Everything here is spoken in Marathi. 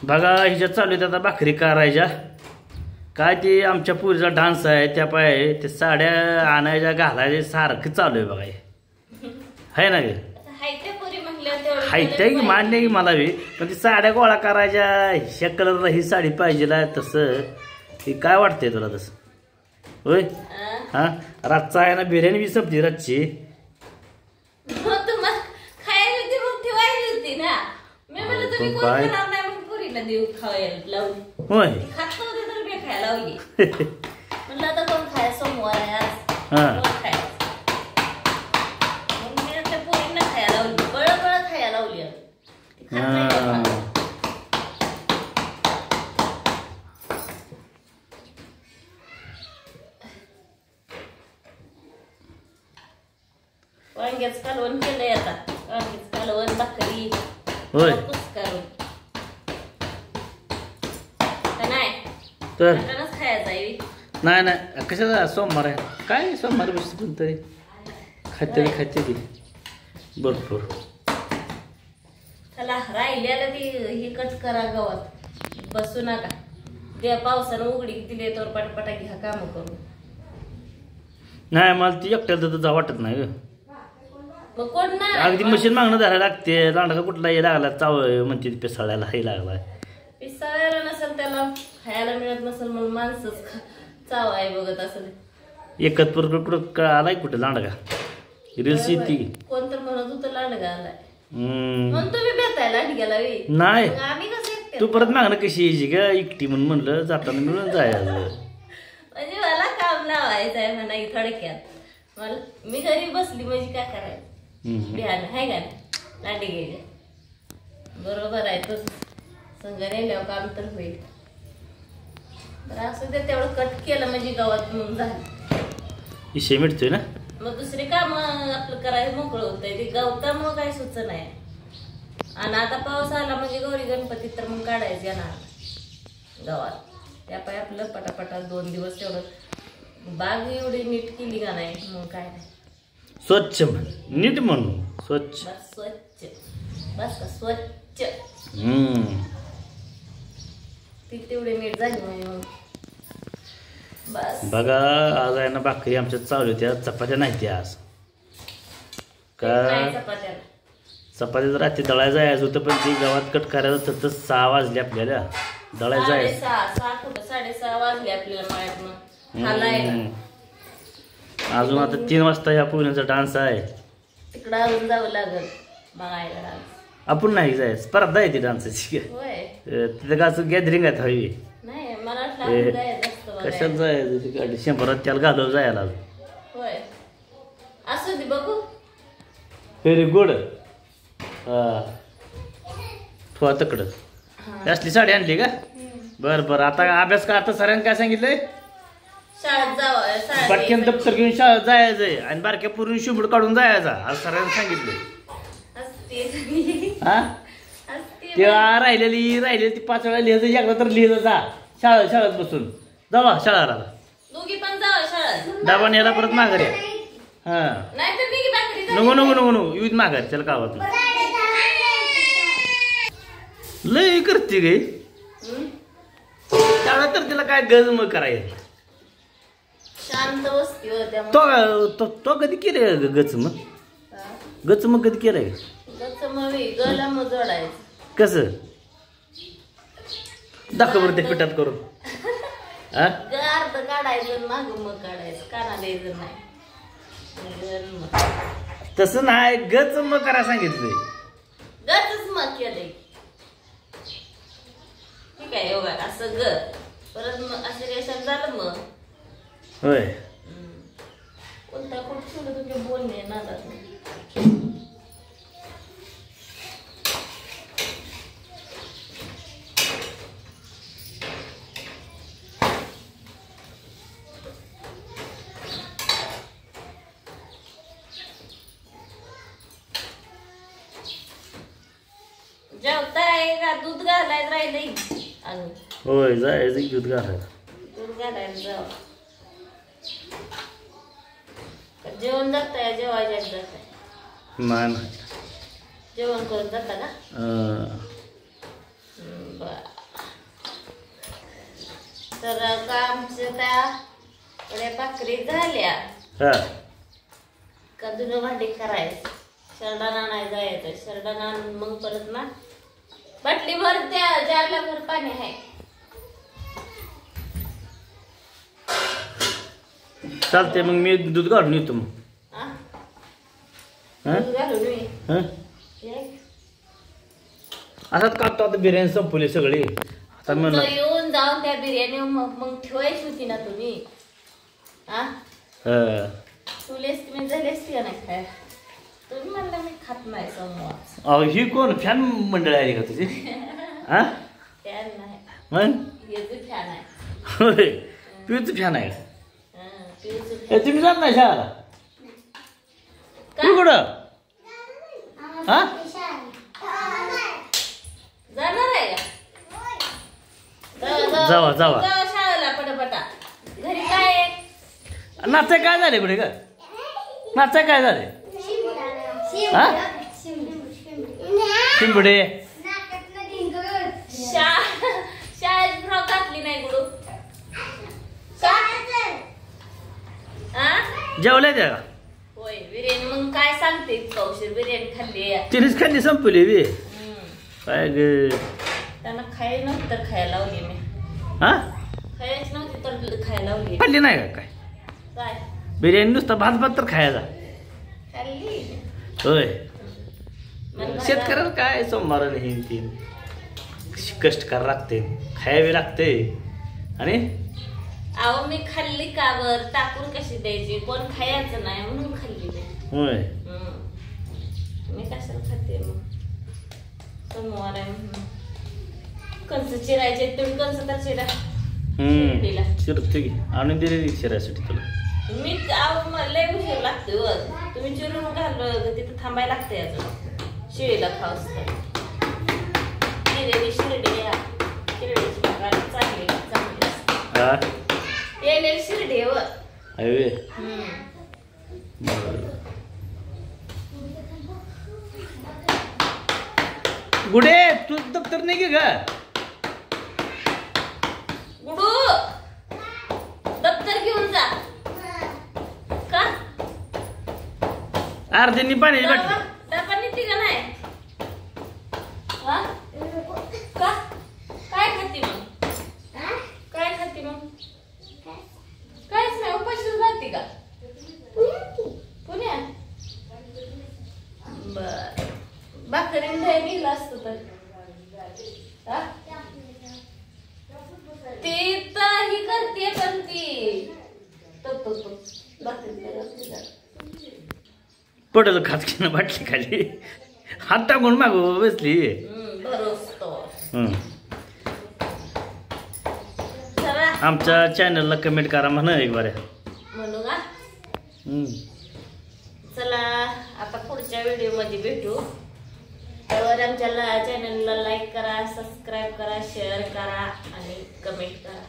बघा हिच्या चालू आहेत आता भाकरी करायच्या. काय ते आमच्या पुरीचा डान्स आहे त्या पाय ते साड्या आणायच्या घालायच्या सारखं चालू आहे बघा. आहे ना गे हायत्या की मान्य की मला बी, पण ती साड्या गोळा करायच्या ह्या कलरला ही साडी पाहिजे तसं ती काय वाटतंय तुला तसं होय? हा रातचा आहे ना बिर्याणी बी सब्जी रातची. होय वांग्याच कालवण केलंय आता. वांग्याच कालवण भाकरी होय तर नाही नाही कशाचा सोमवार आहे काय सोमवार बसतो पण तरी खाते ती भरपूर. चला राहिल्याला ती ही कट करा गावात बसू नका. त्या पावसानं उघडी दिले तर पटपटा घ्या काम करू. नाही मला ती एकट्याला तर जा वाटत नाही ग. मग कोण नाही अगदी मशीन मागणं धरायला लागते. लांडका कुठला हे लागला चाव म्हणते पिसाळ्याला हे लागला. पिसाळ्याला नसेल त्याला खायला मिळत नसेल म्हणून माणसंच चाव आहे बघत असेल. एकत्र कुठं आलाय कुठं लांडका रील्स येते कोण तर म्हणत होतं लांडगा आलाय म्हणून तुम्ही भेटायला लांडग्याला नाही. आम्ही कसं तू परत मागणं कशी यायची ग एकटी म्हणून म्हणलं जाताना मिळून जायचं. म्हणजे मला काम लावायचं आहे म्हणा थोडक्यात. मला मी घरी बसली म्हणजे काय करायचं बिहान आहे का लांडी घ्यायच्या. बरोबर आहे तो संघ नेल्यावर काम तर होईल. तर असं ते तेवढं कट केलं म्हणजे गावात म्हणून झालं विषय मिळतोय ना. मग दुसरे काम आपलं करायला मोकळं होतंय. ते गवतामुळं काही सुचत नाही. आणि आता पाऊस आला म्हणजे गौरी गणपती तर मग काढायचं येणार गावात. त्या पाय आपलं पटापटा 2 दिवस तेवढं बाग एवढी नीट केली का नाही मग काय नाही. स्वच्छ म्हण नीट म्हणून स्वच्छ बस स्वच्छ बस का स्वच्छ ती तेवढी नीट झाली म्हणजे बस. बघा आज आहे ना भाकरी आमच्या चालू होत्या. चपात्या नाही त्या आज का चपात्या रात्री दळायला जायचं होतं पण ती गावात कट करायचं तर 6 वाजले आपल्याला दळायला जायचं. 6:30 वाजले आपल्याला मळ्यात. अजून आता 3 वाजता ह्या पुण्याचा डान्स आहे. तिकडं अजून जावं लागल बघायला डान्स. आपण नाही जायचं स्पर्धा आहे ती डान्सची. तिथं का असं गॅदरिंग आहे हवी नाही मला कशात जायचं 100 त्याला घालव जायला. होय असू दे बघू. Very good. ठेवा तकडं असली साडी आणली का. बरं बरं आता अभ्यास का आता सरांनी काय सांगितलंय शाळेत जावं. बाटक्यान दप्तर घेऊन शाळेत जायचंय आणि बारक्या पूर्ण शिंबड काढून जायचा आज सरांनी सांगितलंय. हा ते राहिलेली ती 5 वेळा लिहायचं एकदा तर लिहिलं जा शाळेत बसून जावा शाळेला. दोघी पण जावा शाळेत. डबा न्यायला परत माघारी. हा नको युद्ध माघारी त्याला गावात लय करते गे. त्याला तर तिला काय गजम करायचं. शांत बसती तो कधी केलंय गचम कधी केलंय. गला जोडायचं कसं दाखव बरं ते पिठात करून. अर्ध काढायचं माग मग काढायचं काना द्यायचं नाही. तसं नाही गचम करा सांगितलंय. गचच मग केलंय ठीक आहे. योगा असं ग परत मग असे रेशन झालं मग होय. कोणता कुठं तुझे बोलणे नादात जेवताय का दूध घालायचं राहिलंय. होय जायचं दूध घालायचं. दूध घालायला जाऊ. जेवण जाताय जेवायच्या जाताय नाही जेवण करून जाता का. तर आता आमच्या त्या भाकरी झाल्या हा का धुणं भांडी करायचं. शरडान आणायला जायचं. शरडान आणून मग परत ना बाटली भर द्या. जारला भर पाणी आहे. चालते मग मी दूध घालून येतो मग. दूध घालून ये. असंच काढतो आता बिर्याणी संपवली सगळी. आता म्हणलं येऊन जाऊन त्या बिर्याणी मग ठेवायची होती ना तुम्ही. तुलेच तुम्ही झालेच ती नाही खाय. तुम्ही म्हणला मी खात नाही समोर. ही कोण फॅन मंडळ आहे का तुझी? हा फॅन नाही मग हेच फॅन आहे. होय पिऊच फॅन आहे. तुम्ही जात नाही शाळेला? तू कुठं? हा जाणार आहे का? जावा जावा. शाळेला पटापटा. घरी काय नाचाय काय झाले कुठे का? नाचाय काय झाले? हा शिंबडे शाळेत फ्रॉक घातली नाही गुरु. जेवल्या त्या का? होय बिर्याणी मग काय सांगते कौशल बिर्याणी खाल्ली. तिनेच खाल्ली संपली बी. काय ग त्यांना खायला नव्हती तर खायला लावली मी. हा खायच नव्हती तर खायला लावली. खाल्ली नाही का काय? काय बिर्याणी नुसता भात भात तर खायचा. खाल्ली होय शेतकऱ्याला काय सोमवार नाही तीन कष्ट करावं लागते खायवे लागते. आणि अहो मी खाल्ली का बर टाकून कशी द्यायची. कोण खायचं नाही म्हणून खाल्ली मी. होय मी कशाला खाते मग. सोमवार आहे म्हणून. कंस चिरायचे तुम्ही कंस तर चिरा. चिरते की आणून दिले शिरायसाठी तुला. मी लय उशीर लागते. तुम्ही चिरून घाल तिथं थांबायला लागते. अजून शिळीला खाऊस तर शिर्डी शिर्डीची चांगली चांगली असते. येईल शिर्डी व गुडे तू दप्तर नाही गे का? गुडू दप्तर घेऊन जा. का अर्ध्यांनी पाण्याची बाटली डबा निघते का नाही? का काय खाती मग? काय खाती मग? काहीच नाही उपाशीच राहते का? पुण्यात बर भाकरी नेलं असत तर ती तर ही करते पण ती पडल खात की बाटली खाली हात टाकून मागू बसली. आमच्या चॅनलला कमेंट करा म्हणा एक बार म्हणू का. चला आता पुढच्या व्हिडिओ मध्ये भेटू. त्यावर आमच्या चॅनलला लाईक करा, सबस्क्राईब करा, शेअर करा आणि कमेंट करा.